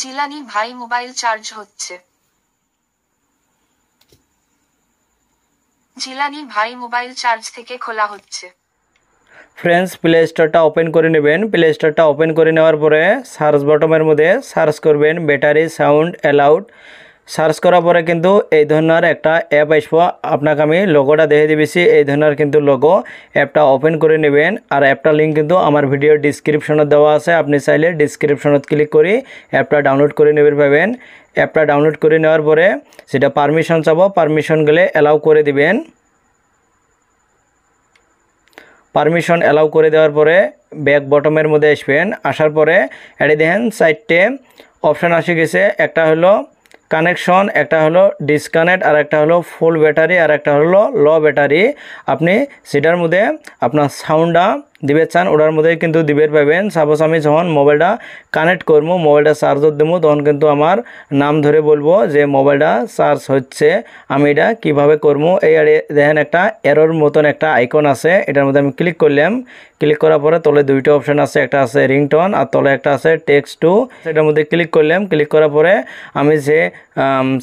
জিলানি ভাই mobile charge হচ্ছে। জিলানি ভাই মোবাইল চার্জ থেকে খোলা হচ্ছে। ফ্রেন্ডস, প্লে স্টোরটা ওপেন করে নেবেন। প্লে স্টোরটা ওপেন করে নেওয়ার পরে সার্চ বটমের মধ্যে সার্চ করবেন ব্যাটারি সাউন্ড অ্যালাউড। সার্চ করার পরে কিন্তু এই ধরনের একটা অ্যাপ আসবো। আপনাকে আমি লোগোটা দেখে দিবেছি, এই ধরনের কিন্তু লোগো। অ্যাপটা ওপেন করে নেবেন। আর অ্যাপটার লিঙ্ক কিন্তু আমার ভিডিওর ডিসক্রিপশনত দেওয়া আছে, আপনি চাইলে ডিসক্রিপশনত ক্লিক করে অ্যাপটা ডাউনলোড করে নেবেন পাবেন। অ্যাপটা ডাউনলোড করে নেওয়ার পরে সেটা পারমিশন চাবো, পারমিশন গেলে অ্যালাউ করে দিবেন। পারমিশন অ্যালাউ করে দেওয়ার পরে ব্যাক বটমের মধ্যে আসবেন। আসার পরে এটি দেখেন সাইডে অপশান আসে গেছে। একটা হলো কানেকশন, একটা হলো ডিসকানেক্ট, আর একটা হলো ফুল ব্যাটারি, আর একটা হলো লো ব্যাটারি। আপনি সেটার মধ্যে আপনার সাউন্ডটা দিবে চান, ওটার মধ্যে কিন্তু দিবে পাবেন। সাপোজ আমি যখন মোবাইলটা কানেক্ট করবো, মোবাইলটা চার্জত দেবো, তখন কিন্তু আমার নাম ধরে বলবো যে মোবাইলটা চার্জ হচ্ছে। আমি এটা কিভাবে করবো, এই দেখেন একটা এরর মতন একটা আইকন আছে, এটার মধ্যে আমি ক্লিক করলাম। ক্লিক করার পরে তলে দুইটা অপশান আছে, একটা আছে রিংটোন আর তলে একটা আছে টেক্সট টু। সেটার মধ্যে ক্লিক করলাম। ক্লিক করার পরে আমি যে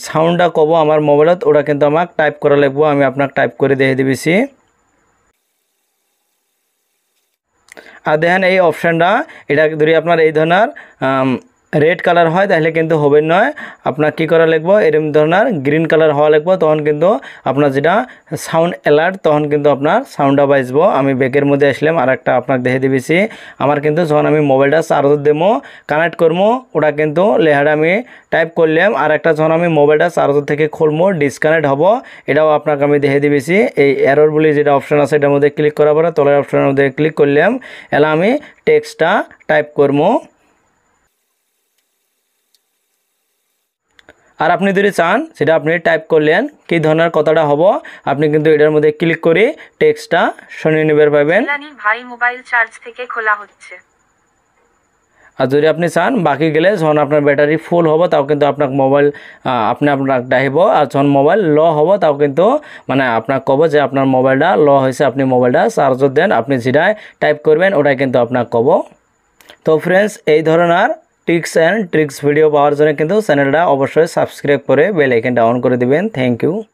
সাউন্ডটা কব আমার মোবাইলত, ওটা কিন্তু আমাকে টাইপ করা লাগবো। আমি আপনাকে টাইপ করে দিয়ে দিবেছি। আর দেখেন এই অপশানটা, এটা যদি আপনার এই ধরনের রেড কালার হয় তাহলে কিন্তু হবে নয়, আপনার কি করা লাগবে, এরকম ধরনের গ্রিন কালার হওয়া লাগবে, তখন কিন্তু আপনার যেটা সাউন্ড অ্যালার্ট, তখন কিন্তু আপনার সাউন্ডটা বাজবো। আমি ব্যাকের মধ্যে আসলাম, আর একটা আপনাকে দেখে দিবেছি। আমার কিন্তু যখন আমি মোবাইলটা চার্জত দেবো, কানেক্ট করবো, ওটা কিন্তু লেহাটা আমি টাইপ করলাম। আর একটা যখন আমি মোবাইলটা চার্জর থেকে খুলবো, ডিসকানেক্ট হবো, এটাও আপনাকে আমি দেখে দিবেছি। এই এরর বলে যেটা অপশান আছে, এটার মধ্যে ক্লিক করার পরে তলের অপশানের মধ্যে ক্লিক করলাম। এলা আমি টেক্সটটা টাইপ করবো। আর আপনি যদি চান সেটা আপনি টাইপ করলেন কি ধরনের কথাটা হবো, আপনি কিন্তু এটার মধ্যে ক্লিক করে টেক্সটটা শুনে নেবেন পাবেন। জিলানি ভাই মোবাইল চার্জ থেকে খোলা হচ্ছে। আর যদি আপনি চান বাকি গেলে যখন আপনার ব্যাটারি ফুল হবো, তাও কিন্তু আপনার মোবাইল আপনাকে ডাইব। আর যখন মোবাইল ল হবো, তাও কিন্তু মানে আপনাকে কব যে আপনার মোবাইলটা ল হয়েছে, আপনি মোবাইলটা চার্জত দেন। আপনি যেটাই টাইপ করবেন ওটাই কিন্তু আপনাকে কব। তো ফ্রেন্ডস, এই ধরনের টিপস অ্যান্ড ট্রিক্স ভিডিও পাওয়ার জন্য কিন্তু চ্যানেলটা অবশ্যই সাবস্ক্রাইব করে বেল আইকনটা অন করে দিবেন। Thank you.